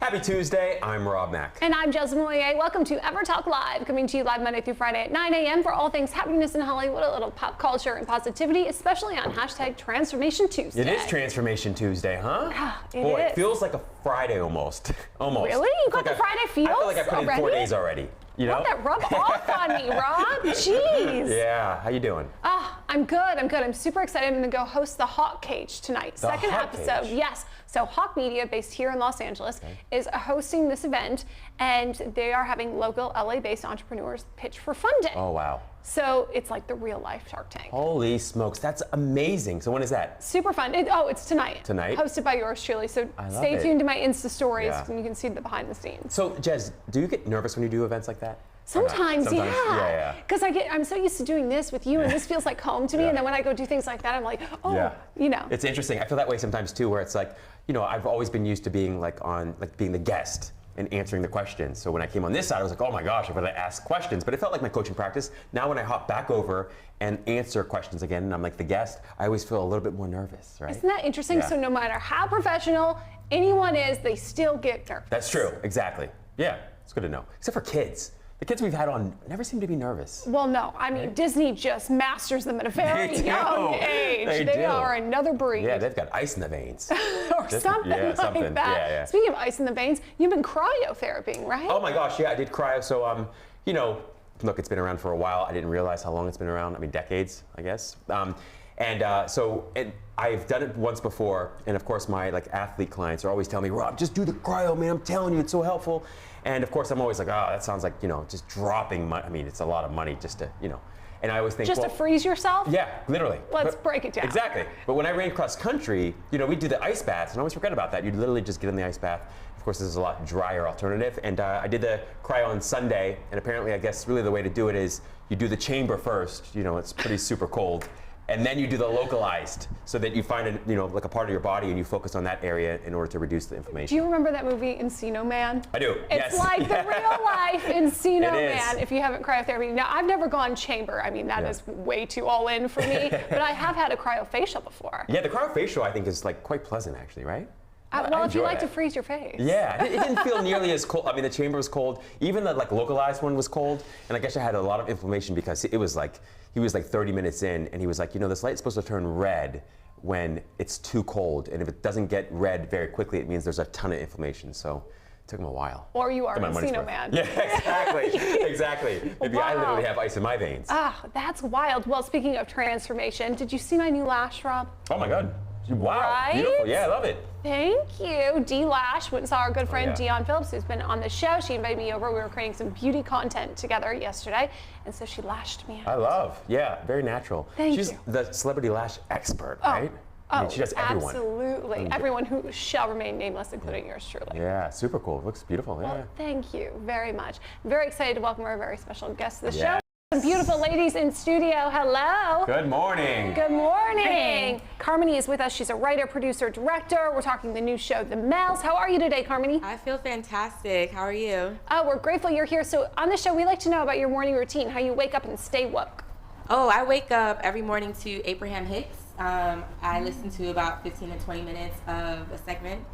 Happy Tuesday, I'm Rob Mack. And I'm Jasmine Moyer. Welcome to EverTalk Live, coming to you live Monday through Friday at 9 a.m. for all things happiness in Hollywood, a little pop culture and positivity, especially on hashtag Transformation Tuesday. It is Transformation Tuesday, huh? Yeah, it Boy, is. It feels like a Friday almost. Almost. Really? You got the Friday feels I feel like I put in 4 days already. You know? Let that rub off on me, Rob. Jeez. Yeah, how you doing? I'm good. I'm super excited. I'm going to go host the Hawk Cage tonight. The Second Hawk episode. Cage? Yes. So Hawk Media, based here in Los Angeles, is hosting this event, and they are having local LA-based entrepreneurs pitch for funding. Oh, wow. So it's like the real life Shark Tank. Holy smokes, that's amazing. So when is that? Super fun. It's tonight. Tonight? Hosted by yours truly. So stay tuned to my Insta stories and you can see the behind the scenes. So Jez, do you get nervous when you do events like that? Sometimes, yeah. Because I'm so used to doing this with you, and this feels like home to me. And then when I go do things like that, I'm like, you know. It's interesting. I feel that way sometimes too, where it's like, you know, I've always been used to being being the guest and answering the questions. So when I came on this side, I was like, oh my gosh, I've got to ask questions. But it felt like my coaching practice. Now when I hop back over and answer questions again, and I'm like the guest, I always feel a little bit more nervous, right? Isn't that interesting? Yeah. So no matter how professional anyone is, they still get nervous. That's true. Exactly. Yeah, it's good to know. Except for kids. The kids we've had on never seem to be nervous. Well, no. I mean, Disney just masters them at a very young age. They are another breed. Yeah, they've got ice in the veins. Or something like that. Yeah. Speaking of ice in the veins, you've been cryotherapying, right? Oh my gosh, yeah, I did cryo. So, you know, look, it's been around for a while. I didn't realize how long it's been around. I mean, decades, I guess. And I've done it once before, and of course my athlete clients are always telling me, Rob, just do the cryo, man. I'm telling you, it's so helpful. And of course I'm always like, oh, that sounds like, you know, just dropping money. I mean, it's a lot of money just to, you know. And I always think, just to freeze yourself? Yeah, literally. Let's break it down. Exactly. But when I ran cross country, you know, we do the ice baths, and I always forget about that. You'd literally just get in the ice bath. Of course, this is a lot drier alternative. And I did the cryo on Sunday, and apparently, I guess really the way to do it is you do the chamber first. You know, it's pretty super cold. And then you do the localized, so that you find a part of your body and you focus on that area in order to reduce the inflammation. Do you remember that movie Encino Man? I do. It's like the real life Encino Man. If you haven't cryotherapy. Now I've never gone chamber. I mean that is way too all in for me. But I have had a cryofacial before. Yeah, the cryofacial I think is quite pleasant actually, right? Well, if you like to freeze your face. Yeah, it didn't feel nearly as cold. I mean, the chamber was cold. Even the localized one was cold. And I guess I had a lot of inflammation because it was he was 30 minutes in, and he was like, you know, this light's supposed to turn red when it's too cold. And if it doesn't get red very quickly, it means there's a ton of inflammation. So it took him a while. Or you are Encino Man. Yeah, exactly. Exactly. Maybe I literally have ice in my veins. That's wild. Well, speaking of transformation, did you see my new lash, Rob? Oh my God. Wow, right? Beautiful. Yeah, I love it. Thank you. D Lash went and saw our good friend Dion Phillips, who's been on the show. She invited me over. We were creating some beauty content together yesterday, and so she lashed me out. I love. Yeah, very natural. She's the celebrity lash expert, right? I mean, she does everyone. Absolutely. Everyone who shall remain nameless, including yours truly. Yeah, super cool. It looks beautiful. Well, thank you very much. Very excited to welcome our very special guest to the show. Some beautiful ladies in studio. Hello. Good morning. Good morning. Carmony is with us. She's a writer, producer, director. We're talking the new show, The Mel's. How are you today, Carmony? I feel fantastic. How are you? We're grateful you're here. So on the show, we like to know about your morning routine, how you wake up and stay woke. Oh, I wake up every morning to Abraham Hicks. I listen to about 15 to 20 minutes of a segment,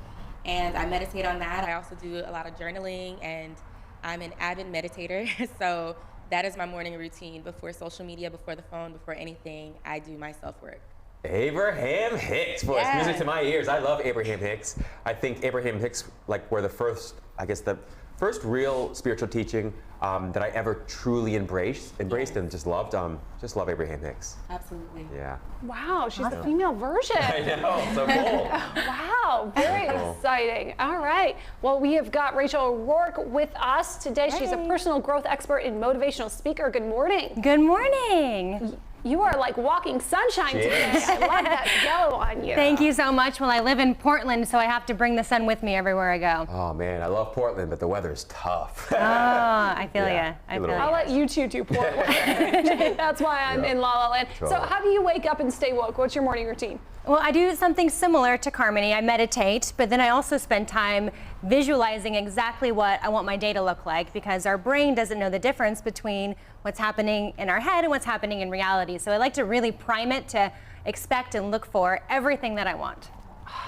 and I meditate on that. I also do a lot of journaling, and I'm an avid meditator, so that is my morning routine. Before social media, before the phone, before anything, I do my self-work. Abraham Hicks, boy, it's music to my ears. I love Abraham Hicks. I think Abraham Hicks were the first, the first real spiritual teaching that I ever truly embraced and just loved. Just love Abraham Hicks. Absolutely. Yeah. Wow, she's the female version. I know, so cool. Wow, very exciting. All right. Well, we have got Rachel O'Rourke with us today. She's a personal growth expert and motivational speaker. Good morning. Good morning. You are like walking sunshine today. I love that yellow on you. Thank you so much. Well, I live in Portland, so I have to bring the sun with me everywhere I go. Oh man, I love Portland, but the weather's tough. Oh, I feel you. I'll let you two do Portland. That's why I'm in La La Land. So how do you wake up and stay woke? What's your morning routine? Well, I do something similar to Carmony. I meditate, but then I also spend time visualizing exactly what I want my day to look like, because our brain doesn't know the difference between what's happening in our head and what's happening in reality. So I like to really prime it to expect and look for everything that I want.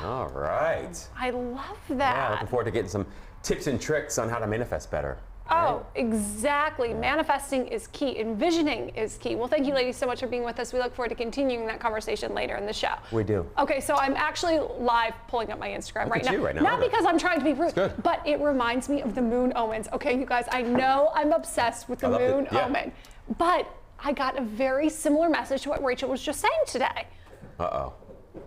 All right. I love Yeah, that. looking forward to getting some tips and tricks on how to manifest better. Oh, exactly. Manifesting is key. Envisioning is key. Well, thank you, ladies, so much for being with us. We look forward to continuing that conversation later in the show. We do. Okay, so I'm actually live pulling up my Instagram Look at you right now. Not because I'm trying to be rude, good. but it reminds me of the moon omens. Okay, you guys, I know I'm obsessed with the moon omen, but I got a very similar message to what Rachel was just saying today. Uh-oh.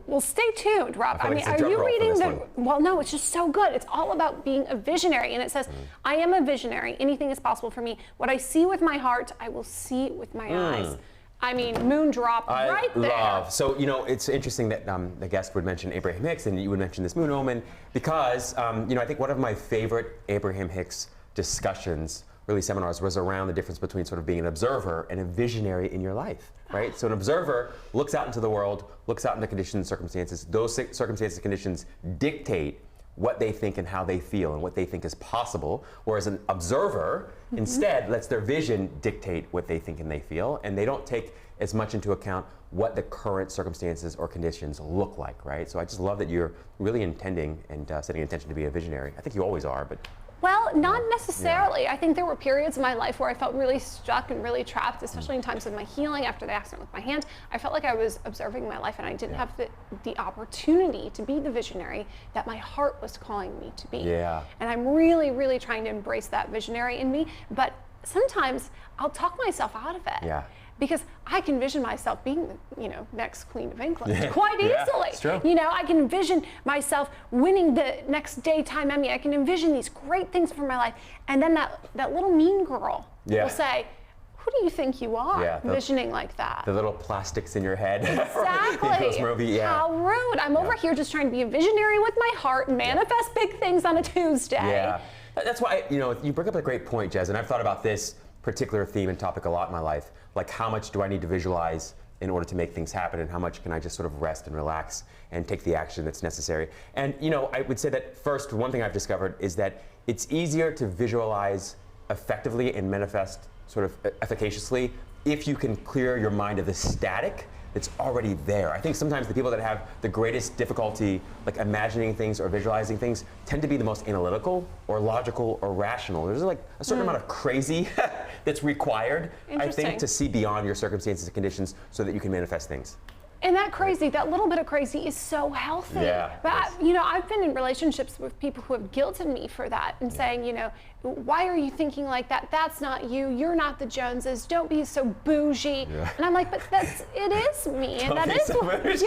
Well, stay tuned, Rob. I feel like it's a are drum you roll for reading this the? one. Well, no, it's just so good. It's all about being a visionary, and it says, "I am a visionary. Anything is possible for me. What I see with my heart, I will see with my eyes." I mean, moon drop right there. I love. So, you know, it's interesting that the guest would mention Abraham Hicks and you would mention this moon omen because, you know, I think one of my favorite Abraham Hicks discussions, really seminars, was around the difference between sort of being an observer and a visionary in your life, right? So an observer looks out into the world, looks out into conditions and circumstances. Those circumstances and conditions dictate what they think and how they feel and what they think is possible, whereas an observer instead lets their vision dictate what they think and they feel, and they don't take as much into account what the current circumstances or conditions look like, right? So I just love that you're really intending and setting intention to be a visionary. I think you always are, but Well, not necessarily. I think there were periods in my life where I felt really stuck and really trapped, especially in times of my healing after the accident with my hand. I felt like I was observing my life and I didn't have the opportunity to be the visionary that my heart was calling me to be. Yeah. And I'm really, really trying to embrace that visionary in me. But sometimes I'll talk myself out of it. Yeah. Because I can envision myself being, you know, next Queen of England quite easily. It's true. You know, I can envision myself winning the next daytime Emmy. I can envision these great things for my life. And then that little mean girl will say, who do you think you are visioning like that? The little plastics in your head. Exactly. Movie, How rude. I'm over here just trying to be a visionary with my heart and manifest big things on a Tuesday. Yeah. That's why, you know, you bring up a great point, Jez, and I've thought about this particular theme and topic a lot in my life. Like, how much do I need to visualize in order to make things happen, and how much can I just sort of rest and relax and take the action that's necessary? And, you know, I would say that first, one thing I've discovered is that it's easier to visualize effectively and manifest sort of efficaciously if you can clear your mind of the static that's already there. I think sometimes the people that have the greatest difficulty like imagining things or visualizing things tend to be the most analytical or logical or rational. There's like a certain amount of crazy that's required, I think, to see beyond your circumstances and conditions so that you can manifest things. And that crazy, that little bit of crazy is so healthy. Yeah, but you know, I've been in relationships with people who have guilted me for that and saying, you know, why are you thinking like that? That's not you. You're not the Joneses. Don't be so bougie. Yeah. And I'm like, but it is me, and that is what that is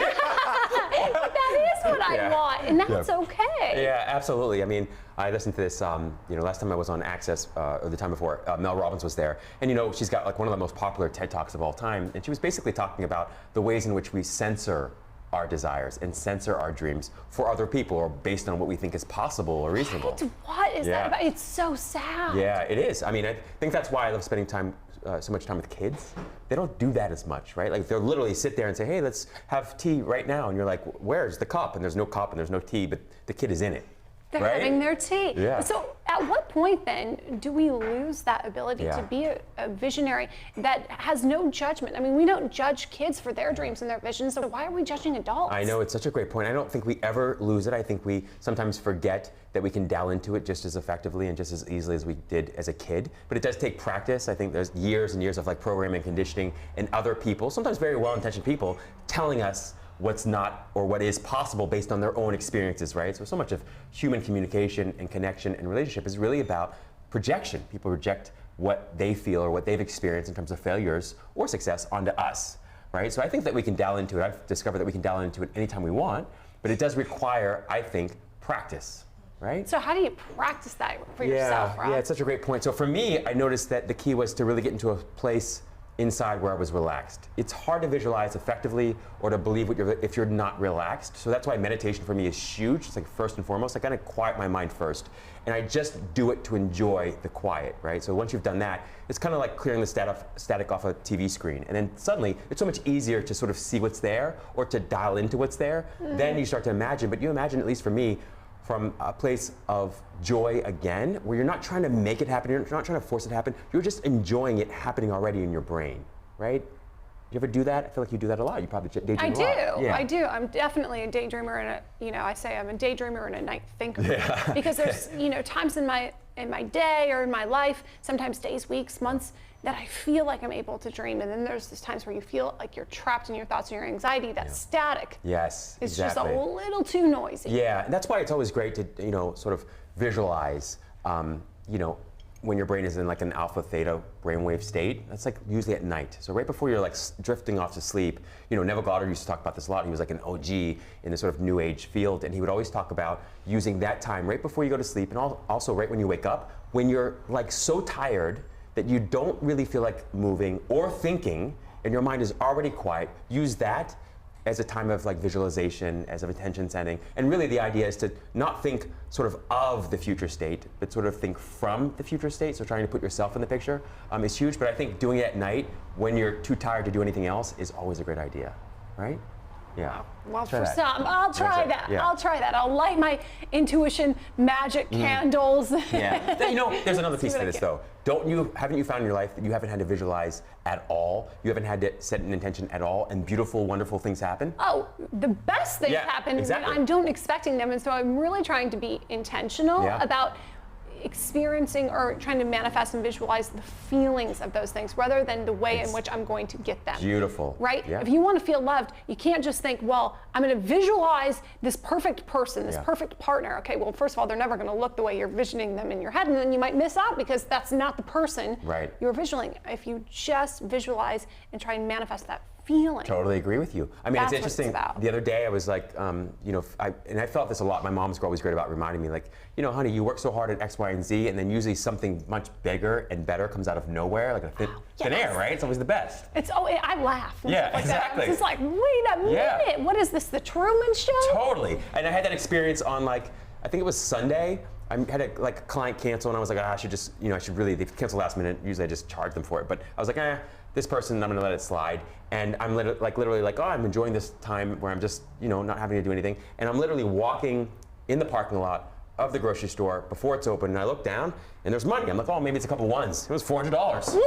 what I want, and that's okay. Yeah, absolutely. I mean, I listened to this, you know, last time I was on Access, or the time before, Mel Robbins was there. And, you know, she's got like one of the most popular TED Talks of all time. And she was basically talking about the ways in which we censor our desires and censor our dreams for other people or based on what we think is possible or reasonable. What is that about? It's so sad. Yeah, it is. I mean, I think that's why I love spending time, so much time with kids. They don't do that as much, right? Like they'll literally sit there and say, hey, let's have tea right now. And you're like, where's the cup? And there's no cup and there's no tea, but the kid is in it. They're having their tea. Yeah. So at what point then do we lose that ability to be a visionary that has no judgment? I mean, we don't judge kids for their dreams and their visions, so why are we judging adults? I know, it's such a great point. I don't think we ever lose it. I think we sometimes forget that we can dial into it just as effectively and just as easily as we did as a kid. But it does take practice. I think there's years and years of like programming, conditioning, and other people, sometimes very well-intentioned people, telling us what's not or what is possible based on their own experiences, right? So much of human communication and connection and relationship is really about projection. People project what they feel or what they've experienced in terms of failures or success onto us, right? So I think that we can dial into it. I've discovered that we can dial into it anytime we want, but it does require, I think, practice, right? So how do you practice that for yourself, Rob? Yeah, it's such a great point. So for me, I noticed that the key was to really get into a place inside where I was relaxed. It's hard to visualize effectively or to believe if you're not relaxed. So that's why meditation for me is huge. It's like first and foremost, I gotta quiet my mind first. And I just do it to enjoy the quiet, right? So once you've done that, it's kind of like clearing the static off a TV screen. And then suddenly, it's so much easier to sort of see what's there or to dial into what's there. Then you start to imagine, but you imagine, at least for me, from a place of joy again, where you're not trying to make it happen, you're not trying to force it to happen, you're just enjoying it happening already in your brain, right? you ever do that? I feel like you do that a lot. You probably daydream I a lot. do. I do. I'm definitely a daydreamer, and I say I'm a daydreamer and a night thinker. Yeah. Because there's times in my day or in my life, sometimes days, weeks, months, that I feel like I'm able to dream, and then there's these times where you feel like you're trapped in your thoughts and your anxiety. That static. Yes. It's exactly. just a little too noisy. Yeah, and that's why it's always great to sort of visualize. When your brain is in like an alpha theta brainwave state, that's like usually at night. So right before you're like drifting off to sleep, Neville Goddard used to talk about this a lot. He was like an OG in the sort of new age field, and he would always talk about using that time right before you go to sleep, and also right when you wake up, when you're like so tired that you don't really feel like moving or thinking, and your mind is already quiet. Use that as a time of like visualization, as of attention setting. And really the idea is to not think sort of the future state, but sort of think from the future state. So trying to put yourself in the picture is huge, but I think doing it at night when you're too tired to do anything else is always a great idea, right? Yeah. Well, Try for that. some, I'll try that. Yeah. I'll try that. I'll light my intuition magic candles. Yeah. There's another piece what to I this can. though. Haven't you found in your life that you haven't had to visualize at all? You haven't had to set an intention at all, and beautiful, wonderful things happen? Oh, the best things happen exactly. when I don't expecting them, and so I'm really trying to be intentional about experiencing or trying to manifest and visualize the feelings of those things rather than the way in which I'm going to get them. Beautiful. Right? Yeah. If you want to feel loved, you can't just think, well, I'm going to visualize this perfect person, this perfect partner. Okay, well, first of all, they're never going to look the way you're visioning them in your head, and then you might miss out because that's not the person you're visualizing. If you just visualize and try and manifest that feeling. Totally agree with you. I mean, That's it's interesting. what it's about. The other day I was like, I felt this a lot. My mom's always great about reminding me, like, honey, you work so hard at X, Y, and Z, and then usually something much bigger and better comes out of nowhere, like a thin air, right? It's always the best. I laugh. Yeah, like exactly. That. It's like, wait a minute, what is this, the Truman Show? Totally. And I had that experience on I think it was Sunday. I had a client cancel, and I was like, I should just, I should really, they cancel last minute. Usually I just charge them for it. But I was like, this person, I'm gonna let it slide. And I'm literally like, I'm enjoying this time where I'm just, not having to do anything. And I'm literally walking in the parking lot of the grocery store before it's open, and I look down, and there's money. I'm like, maybe it's a couple ones. It was $400.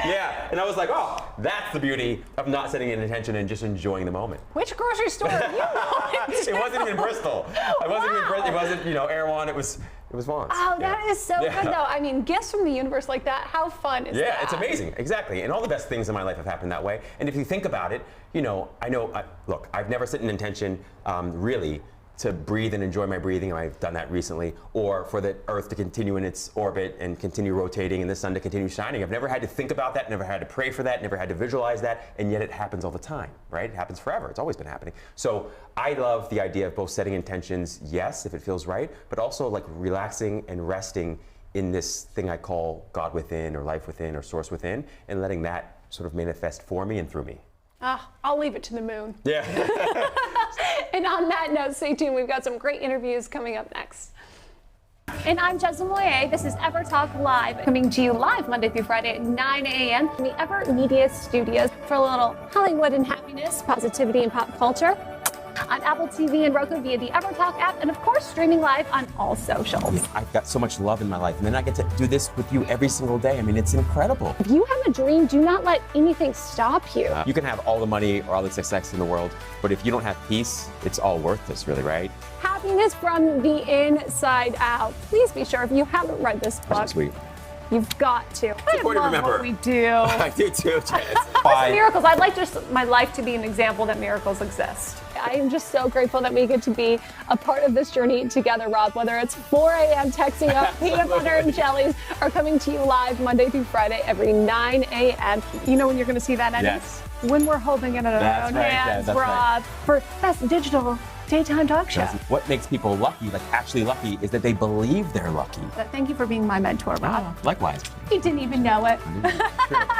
Yeah, and I was like, that's the beauty of not setting an intention and just enjoying the moment. Which grocery store are you going to? It wasn't even Bristol. It wasn't even Bristol. It wasn't, Erewhon. It was Vaughn's. Oh, that is so good, though. I mean, gifts from the universe like that, how fun is that? Yeah, it's amazing. Exactly. And all the best things in my life have happened that way. And if you think about it, look, I've never set an intention really to breathe and enjoy my breathing, and I've done that recently, or for the Earth to continue in its orbit and continue rotating and the sun to continue shining. I've never had to think about that, never had to pray for that, never had to visualize that, and yet it happens all the time, right? It happens forever. It's always been happening. So I love the idea of both setting intentions, yes, if it feels right, but also like relaxing and resting in this thing I call God within or life within or source within, and letting that sort of manifest for me and through me. I'll leave it to the moon. Yeah. And on that note, stay tuned. We've got some great interviews coming up next. And I'm Jessamine Moyer. This is EverTalk Live, coming to you live Monday through Friday at 9 a.m. in the Ever Media Studios for a little Hollywood and happiness, positivity, and pop culture. On Apple TV and Roku via the EverTalk app, and of course streaming live on all socials. I've got so much love in my life, and then I get to do this with you every single day. I mean, it's incredible. If you have a dream, do not let anything stop you. You can have all the money or all the success in the world, but if you don't have peace, it's all worthless, really, right? Happiness from the inside out. Please be sure, if you haven't read this book, Sweet. you've got to. I important to love remember. what we do. I do too, Jess. Miracles. I'd like just my life to be an example that miracles exist. I am just so grateful that we get to be a part of this journey together, Rob, whether it's 4 a.m. texting up peanut butter and jellies or coming to you live Monday through Friday every 9 a.m. You know when you're going to see that, Eddie? Yes. When we're holding it in our own hands, that's Rob, right. for best digital daytime talk show. What makes people lucky, like actually lucky, is that they believe they're lucky. Thank you for being my mentor, Rob. Likewise. He didn't even know it.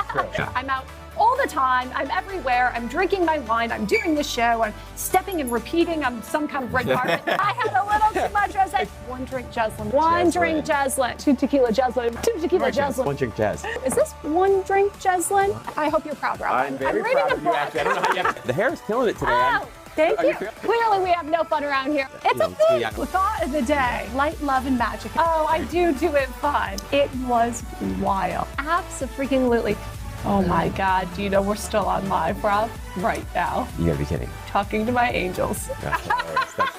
True. I'm out all the time. I'm everywhere. I'm drinking my wine. I'm doing the show. I'm stepping and repeating. I'm some kind of red carpet. I had a little too much. I was like, one drink Jeslin. One drink Jeslin. 2 tequila Jeslin. 2 tequila Jeslin. One drink Jazz. Is this one drink Jeslin? I hope you're proud, Rob. I'm very reading proud a of you, book. actually. I don't know how you have the hair is killing it today. Oh, thank Are you you. feeling- Clearly, we have no fun around here. It's a thing. Thought of the day: light, love, and magic. Oh, I do it fun. It was wild. Absolutely. Oh my God, do you know we're still on live, Rob? Right now. You gotta be kidding. Talking to my angels. That's hilarious. That's-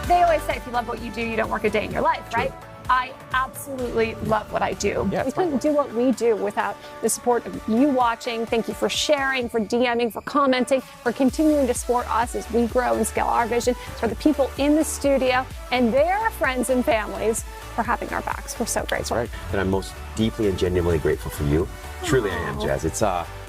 They always say if you love what you do, you don't work a day in your life, right? I absolutely love what I do. Yeah, We it's fun. couldn't do what we do without the support of you watching. Thank you for sharing, for DMing, for commenting, for continuing to support us as we grow and scale our vision. For the people in the studio and their friends and families for having our backs. We're so grateful. Right. And I'm most deeply and genuinely grateful for you. Truly I am, Jazz. It's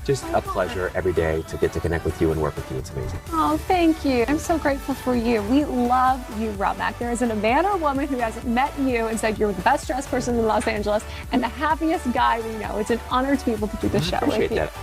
just a pleasure every day to get to connect with you and work with you. It's amazing. Oh, thank you. I'm so grateful for you. We love you, Rob Mack. There isn't a man or woman who hasn't met you and said you're the best dressed person in Los Angeles and the happiest guy we know. It's an honor to be able to do this show with Appreciate you. that.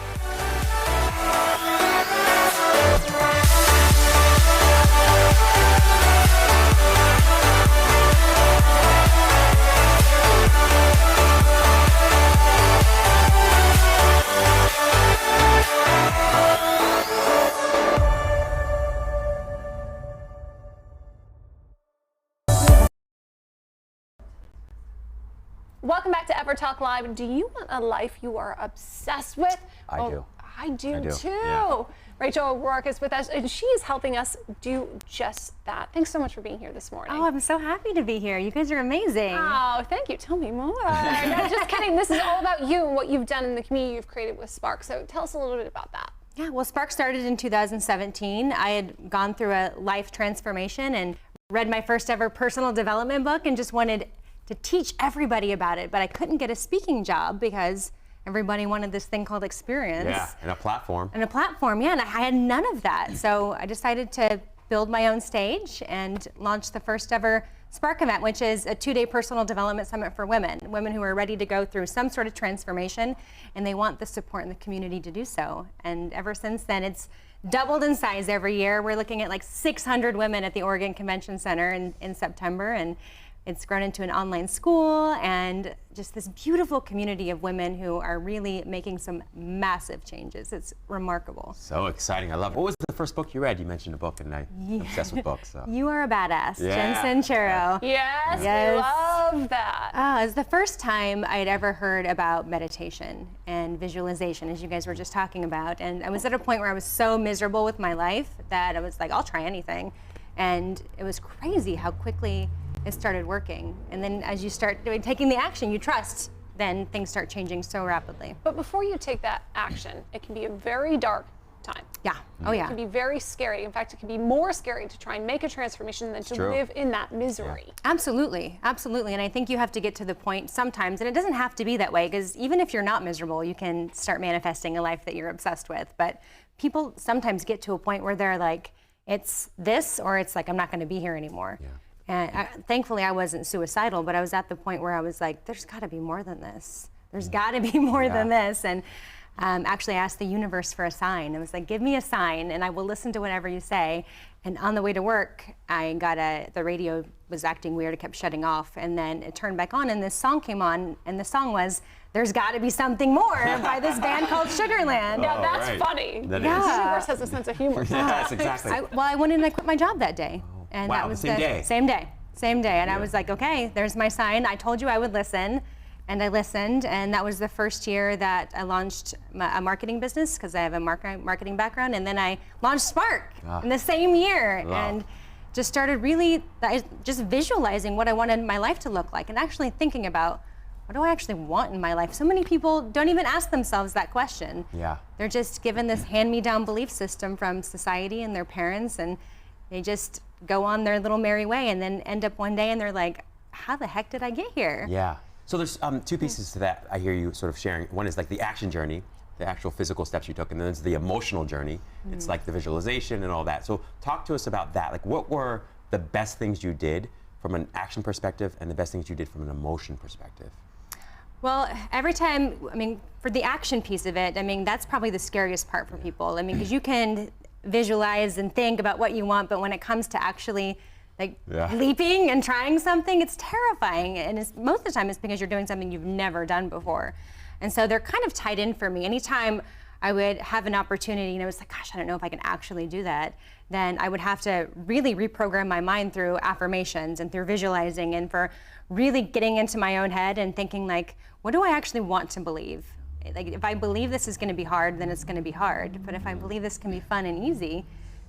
Welcome back to EverTalk Live. Do you want a life you are obsessed with? I do. I do too. Yeah. Rachel O'Rourke is with us, and she is helping us do just that. Thanks so much for being here this morning. Oh, I'm so happy to be here. You guys are amazing. Oh, thank you. Tell me more. No, just kidding. This is all about you and what you've done in the community you've created with Spark. So tell us a little bit about that. Yeah, well, Spark started in 2017. I had gone through a life transformation and read my first ever personal development book and just wanted to teach everybody about it, but I couldn't get a speaking job because everybody wanted this thing called experience. Yeah, and a platform. And a platform, yeah, and I had none of that. So I decided to build my own stage and launch the first ever Spark event, which is a 2-day personal development summit for women who are ready to go through some sort of transformation, and they want the support in the community to do so. And ever since then, it's doubled in size every year. We're looking at like 600 women at the Oregon Convention Center in September, and it's grown into an online school and just this beautiful community of women who are really making some massive changes. It's remarkable. So exciting. I love it. What was the first book you read? You mentioned a book, and I'm obsessed with books. So. You Are a Badass, Yeah. Jen Sincero. Yes, Yes. we love that. It was the first time I'd ever heard about meditation and visualization, as you guys were just talking about. And I was at a point where I was so miserable with my life that I was like, I'll try anything. And it was crazy how quickly it started working. And then as you start taking the action you trust, then things start changing so rapidly. But before you take that action, it can be a very dark time. Yeah. Oh, It yeah. can be very scary. In fact, it can be more scary to try and make a transformation than to true. live in that misery. Absolutely, absolutely. And I think you have to get to the point sometimes, and it doesn't have to be that way, because even if you're not miserable, you can start manifesting a life that you're obsessed with. But people sometimes get to a point where they're like, it's this, or it's like, I'm not going to be here anymore. Yeah. And thankfully, I wasn't suicidal, but I was at the point where I was like, there's got to be more than this. There's got to be more than this. And actually, I asked the universe for a sign. I was like, give me a sign, and I will listen to whatever you say. And on the way to work, I got the radio was acting weird. It kept shutting off. And then it turned back on, and this song came on. And the song was, There's Gotta Be Something More by this band called Sugarland. Now that's right. funny. That The is. universe has a sense of humor. Yes, exactly. I went in and I quit my job that day. And Wow, that the was same day? Same day. Same day. And I Yeah. was like, okay, there's my sign. I told you I would listen. And I listened. And that was the first year that I launched a marketing business, because I have a marketing background. And then I launched Spark in the same year. Wow. And just started really just visualizing what I wanted my life to look like, and actually thinking about what do I actually want in my life? So many people don't even ask themselves that question. Yeah. They're just given this hand-me-down belief system from society and their parents, and they just go on their little merry way and then end up one day and they're like, how the heck did I get here? Yeah. So there's two pieces to that I hear you sort of sharing. One is like the action journey, the actual physical steps you took, and then there's the emotional journey. It's like the visualization and all that. So talk to us about that. Like, what were the best things you did from an action perspective and the best things you did from an emotion perspective? Well, every time, I mean, for the action piece of it, I mean, that's probably the scariest part for people. I mean, because you can visualize and think about what you want, but when it comes to actually leaping and trying something, it's terrifying. And most of the time it's because you're doing something you've never done before. And so they're kind of tied in for me. Anytime I would have an opportunity, and I was like, gosh, I don't know if I can actually do that, then I would have to really reprogram my mind through affirmations and through visualizing, and for really getting into my own head and thinking like, what do I actually want to believe? Like, if I believe this is going to be hard, then it's going to be hard. But if I believe this can be fun and easy,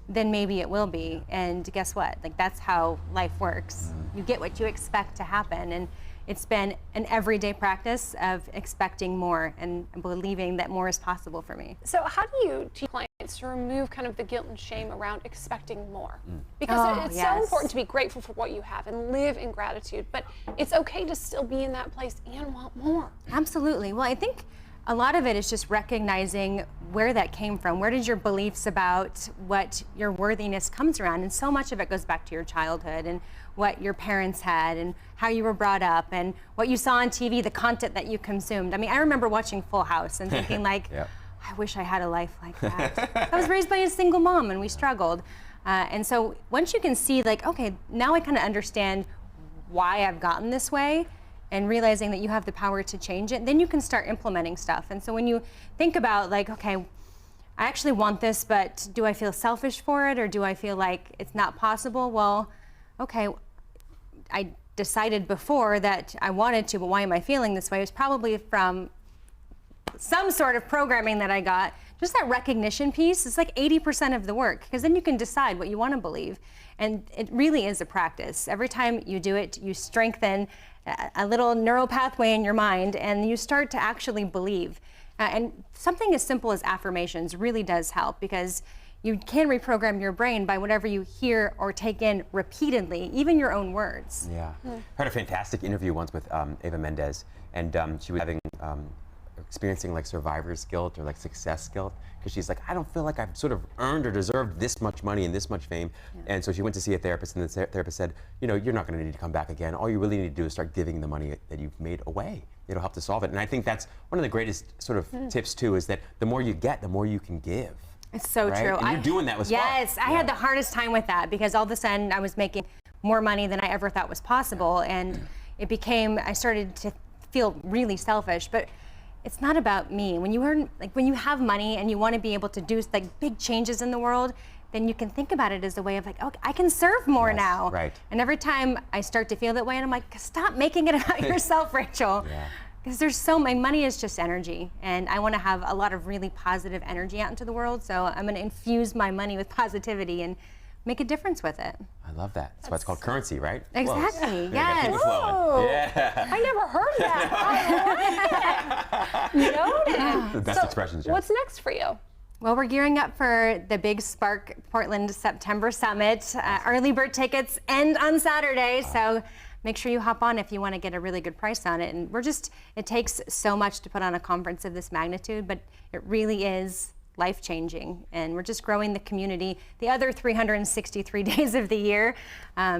then maybe it will be. And guess what? Like, that's how life works. You get what you expect to happen. And it's been an everyday practice of expecting more and believing that more is possible for me. So how do you teach clients to remove kind of the guilt and shame around expecting more? Because it's so important to be grateful for what you have and live in gratitude, but it's okay to still be in that place and want more. Absolutely. Well, I think a lot of it is just recognizing where that came from. Where did your beliefs about what your worthiness comes around? And so much of it goes back to your childhood and what your parents had and how you were brought up and what you saw on TV, the content that you consumed. I mean, I remember watching Full House and thinking like, I wish I had a life like that. I was raised by a single mom and we struggled. And so once you can see like, okay, now I kind of understand why I've gotten this way, and realizing that you have the power to change it, then you can start implementing stuff. And so when you think about like, okay, I actually want this, but do I feel selfish for it, or do I feel like it's not possible? Well, okay, I decided before that I wanted to, but why am I feeling this way? It was probably from some sort of programming that I got. Just that recognition piece is like 80% of the work, because then you can decide what you want to believe. And it really is a practice. Every time you do it, you strengthen a little neural pathway in your mind, and you start to actually believe. And something as simple as affirmations really does help, because you can reprogram your brain by whatever you hear or take in repeatedly, even your own words. Yeah. I heard a fantastic interview once with Eva Mendes, and she was having experiencing like survivor's guilt or like success guilt, because she's like, I don't feel like I've sort of earned or deserved this much money and this much fame. And so she went to see a therapist, and the therapist said, you know, you're not going to need to come back again. All you really need to do is start giving the money that you've made away. It'll help to solve it. And I think that's one of the greatest sort of tips too, is that the more you get, the more you can give. It's so true. And you're doing that with Spark. Yes, I had the hardest time with that, because all of a sudden I was making more money than I ever thought was possible, and it became, I started to feel really selfish. But it's not about me. When you earn, like when you have money and you want to be able to do like big changes in the world, then you can think about it as a way of like, okay, I can serve more now. Right. And every time I start to feel that way, and I'm like, stop making it about yourself, Rachel. Because there's so, my money is just energy, and I want to have a lot of really positive energy out into the world. So I'm going to infuse my money with positivity and make a difference with it. I love that. That's why it's called currency, right? Exactly. Yeah, Yes. Whoa. Yeah. I never heard that. I like it. The best expressions, Jen. What's next for you? Well, we're gearing up for the big Spark Portland September Summit. Early bird tickets end on Saturday, so make sure you hop on if you want to get a really good price on it. And it takes so much to put on a conference of this magnitude, but it really is life-changing, and we're just growing the community the other 363 days of the year,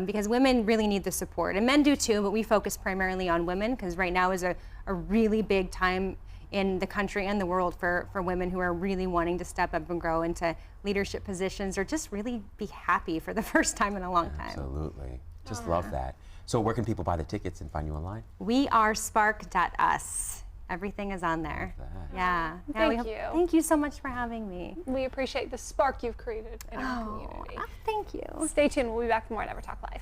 because women really need the support, and men do too, but we focus primarily on women, because right now is a really big time in the country and the world for women who are really wanting to step up and grow into leadership positions, or just really be happy for the first time in a long time. Absolutely. Just love that. So where can people buy the tickets and find you online? We are spark.us. Everything is on there. Yeah. Thank you. Thank you so much for having me. We appreciate the spark you've created in our community. Thank you. Stay tuned. We'll be back with more at EverTalk Live.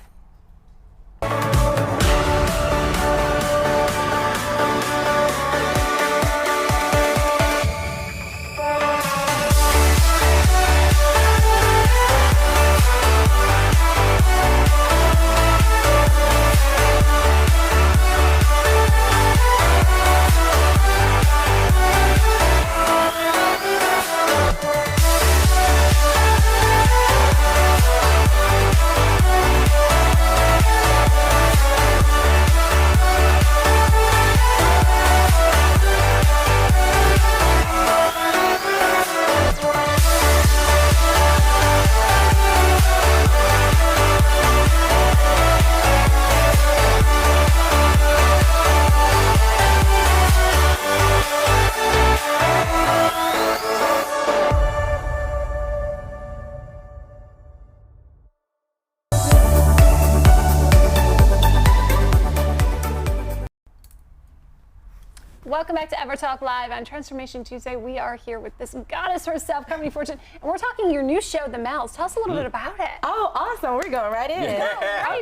Welcome back to EverTalk Live on Transformation Tuesday. We are here with this goddess herself, Carmony Fortune, and we're talking your new show, The Mel's. Tell us a little bit about it. Oh, awesome. We're going right in.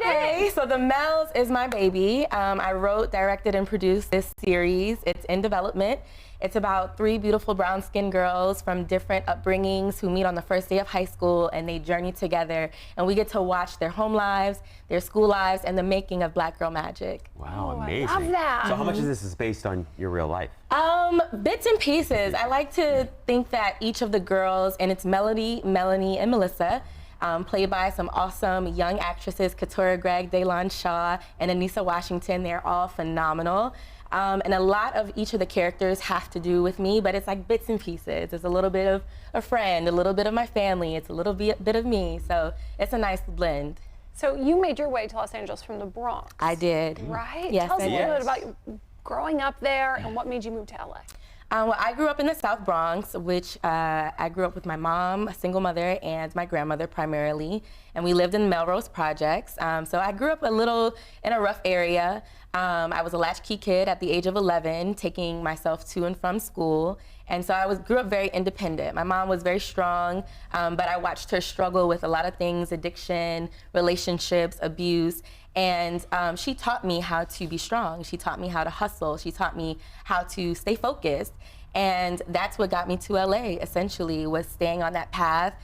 Okay, so The Mel's is my baby. I wrote, directed, and produced this series. It's in development. It's about 3 beautiful brown-skinned girls from different upbringings who meet on the first day of high school, and they journey together. And we get to watch their home lives, their school lives, and the making of Black girl magic. Wow, amazing. I love that. So how much of this is based on your real life? Bits and pieces. I like to think that each of the girls, and it's Melody, Melanie, and Melissa, played by some awesome young actresses, Katura Gregg, Daylon Shaw, and Anissa Washington. They're all phenomenal. And a lot of each of the characters have to do with me, but it's like bits and pieces. It's a little bit of a friend, a little bit of my family, it's a little bit of me. So it's a nice blend. So you made your way to Los Angeles from the Bronx. I did. Right? Yes, Tell us I a little did. bit about growing up there and what made you move to LA. Well, I grew up in the South Bronx, which I grew up with my mom, a single mother, and my grandmother primarily, and we lived in Melrose Projects. So I grew up a little in a rough area. I was a latchkey kid at the age of 11, taking myself to and from school, and so I grew up very independent. My mom was very strong, but I watched her struggle with a lot of things: addiction, relationships, abuse. And she taught me how to be strong. She taught me how to hustle. She taught me how to stay focused. And that's what got me to LA, essentially, was staying on that path,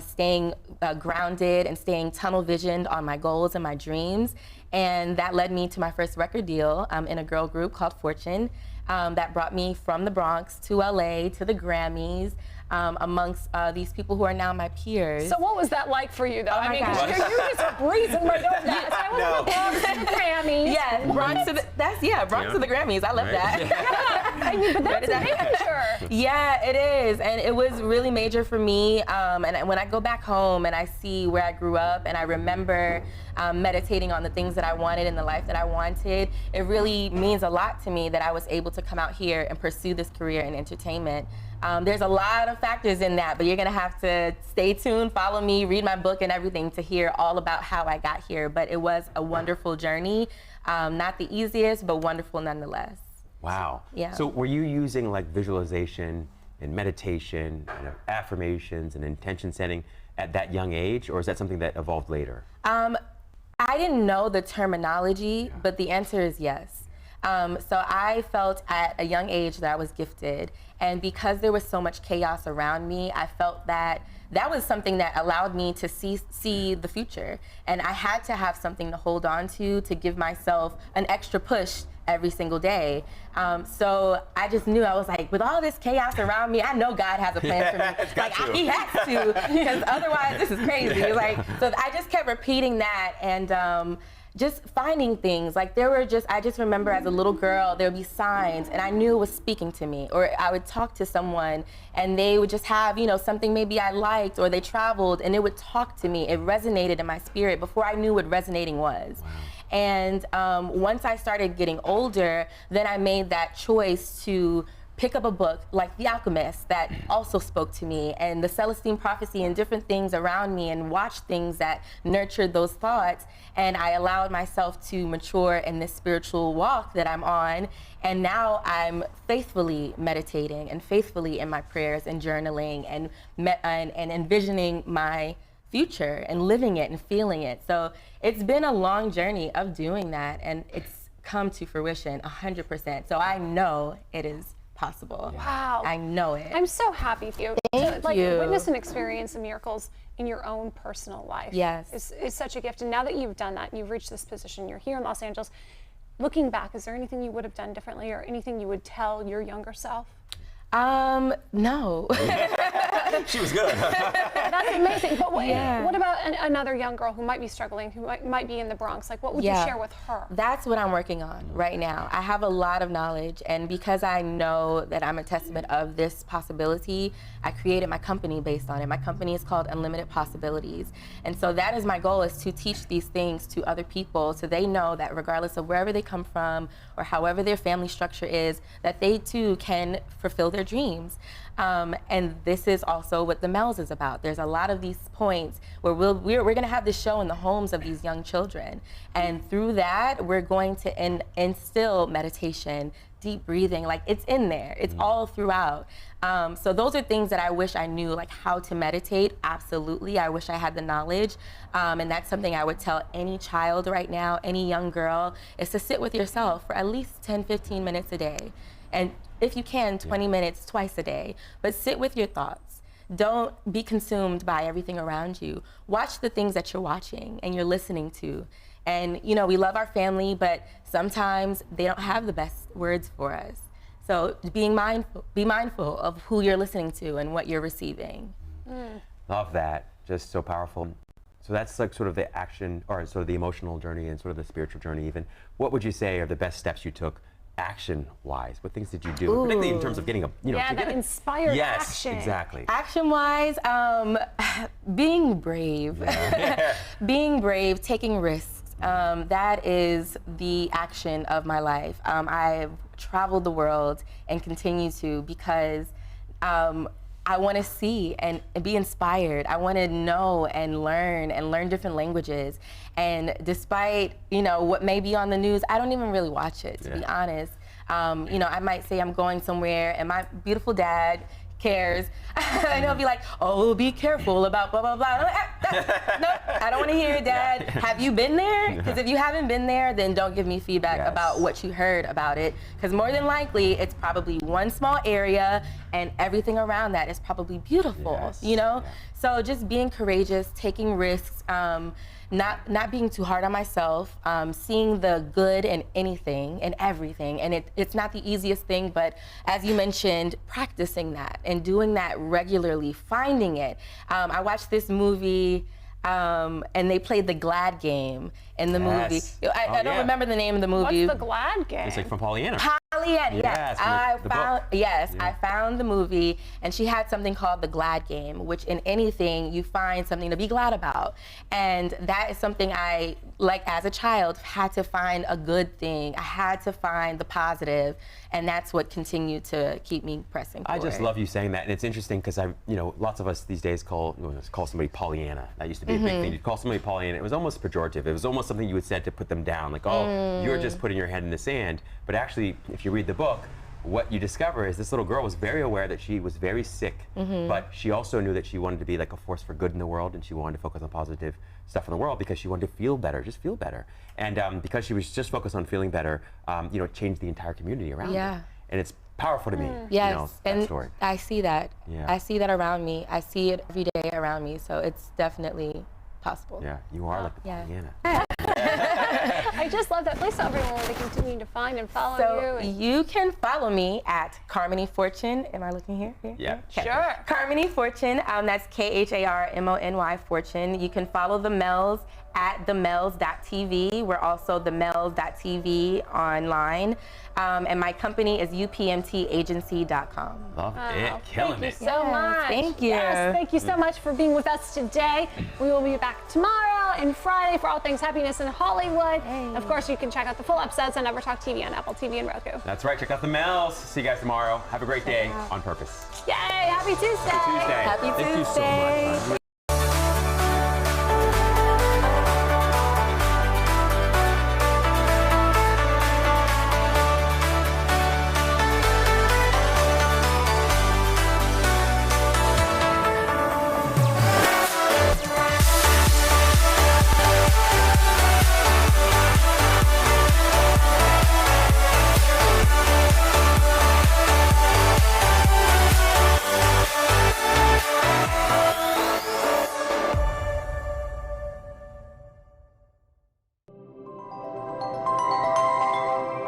staying grounded and staying tunnel visioned on my goals and my dreams. And that led me to my first record deal in a girl group called Fortune that brought me from the Bronx to LA to the Grammys. Amongst these people who are now my peers. So what was that like for you, though? Oh I my mean, gosh. 'cause you're just breezing right over that. I was the Bronx to the Grammys. Yes, Bronx to the, Bronx to the Grammys. I love that. Yeah, I mean, but that's major. Yeah, it is, and it was really major for me. And when I go back home and I see where I grew up, and I remember meditating on the things that I wanted in the life that I wanted, it really means a lot to me that I was able to come out here and pursue this career in entertainment. There's a lot of factors in that, but you're gonna have to stay tuned, follow me, read my book and everything to hear all about how I got here. But it was a wonderful journey, not the easiest, but wonderful nonetheless. Wow. Yeah. So were you using like visualization and meditation and affirmations and intention setting at that young age, or is that something that evolved later? I didn't know the terminology, but the answer is yes. So I felt at a young age that I was gifted, and because there was so much chaos around me, I felt that that was something that allowed me to see the future, and I had to have something to hold on to give myself an extra push every single day. So I just knew, I was like, with all this chaos around me, I know God has a plan for me. Like, he has to, because otherwise this is crazy. Like, so I just kept repeating that, and just finding things. Like, I just remember as a little girl, there would be signs, and I knew it was speaking to me. Or I would talk to someone, and they would just have, something maybe I liked, or they traveled, and it would talk to me. It resonated in my spirit before I knew what resonating was. Wow. And once I started getting older, then I made that choice to pick up a book like The Alchemist that also spoke to me, and the Celestine Prophecy, and different things around me, and watch things that nurtured those thoughts. And I allowed myself to mature in this spiritual walk that I'm on. And now I'm faithfully meditating and faithfully in my prayers and journaling and envisioning my future and living it and feeling it. So it's been a long journey of doing that, and it's come to fruition 100%. So I know it is possible. Wow. I know it. I'm so happy for you. Thank to you. Witness and experience the miracles in your own personal life. Yes. Is such a gift. And now that you've done that, you've reached this position, you're here in Los Angeles, looking back, is there anything you would have done differently, or anything you would tell your younger self? No. She was good. That's amazing. But Yeah. what about another young girl who might be struggling, who might be in the Bronx? Like, what would you share with her? That's what I'm working on right now. I have a lot of knowledge, and because I know that I'm a testament of this possibility, I created my company based on it. My company is called Unlimited Possibilities. And so that is my goal, is to teach these things to other people, so they know that regardless of wherever they come from or however their family structure is, that they too can fulfill their dreams. And this is also what the Mel's is about. There's a lot of these points where we're going to have this show in the homes of these young children. And through that, we're going to instill meditation, deep breathing, like it's in there. It's all throughout. So those are things that I wish I knew, like how to meditate. Absolutely, I wish I had the knowledge. And that's something I would tell any child right now, any young girl, is to sit with yourself for at least 10, 15 minutes a day. And if you can, 20 minutes twice a day. But sit with your thoughts. Don't be consumed by everything around you. Watch the things that you're watching and you're listening to. And you know, we love our family, but sometimes they don't have the best words for us. So be mindful of who you're listening to and what you're receiving. Love that. Just so powerful. So that's like sort of the action, or sort of the emotional journey and sort of the spiritual journey even. What would you say are the best steps you took action-wise? What things did you do? Particularly in terms of getting a, that inspired yes, action. Yes, exactly. Action-wise, being brave. Being brave, taking risks. That is the action of my life. I've traveled the world and continue to because I want to see and be inspired. I want to know and learn different languages. And despite, what may be on the news, I don't even really watch it, to be honest. I might say I'm going somewhere and my beautiful dad cares. And he'll be like, oh, be careful about blah, blah, blah. No, I don't want to hear it, Dad. Have you been there? Because if you haven't been there, then don't give me feedback about what you heard about it. Because more than likely, it's probably one small area and everything around that is probably beautiful, So just being courageous, taking risks, not being too hard on myself, seeing the good in anything and everything. And it's not the easiest thing, but as you mentioned, practicing that and doing that regularly, finding it. I watched this movie and they played the Glad game in the movie. I don't remember the name of the movie. What's the Glad game? It's like from Pollyanna. Pollyanna, yes. I found the movie, and she had something called the Glad game, which in anything you find something to be glad about. And that is something I, like as a child, had to find a good thing. I had to find the positive, and that's what continued to keep me pressing forward. I just love you saying that, and it's interesting because lots of us these days call somebody Pollyanna. That used to be a big thing. You'd call somebody Pollyanna. It was almost pejorative. It was almost something you would say to put them down, like, oh, you're just putting your head in the sand. But actually, if you read the book, what you discover is this little girl was very aware that she was very sick, but she also knew that she wanted to be like a force for good in the world, and she wanted to focus on positive stuff in the world because she wanted to feel better, just feel better. And because she was just focused on feeling better, it changed the entire community around her. And it's powerful to me, yes, that and story. I see that. Yeah. I see that around me. I see it every day around me, so it's definitely possible. Yeah, you are like the Pollyanna. I just love that. Please tell everyone where they continue to find and follow So you. you can follow me at Carmony Fortune. Am I looking here? Yeah. Okay. Sure. Carmony Fortune. That's KHARMONY Fortune. You can follow the Mel's at themels.tv. We're also themels.tv online. And my company is upmtagency.com. Love it. Killing Thank it. you so much. Thank you. Yes, thank you so much for being with us today. We will be back tomorrow and Friday for all things happiness in Hollywood. Of course, you can check out the full episodes on EverTalk TV on Apple TV and Roku. That's right. Check out the Mel's. See you guys tomorrow. Have a great day on purpose. Yay! Happy Tuesday! Happy Tuesday. Happy Thank you so Tuesday. much.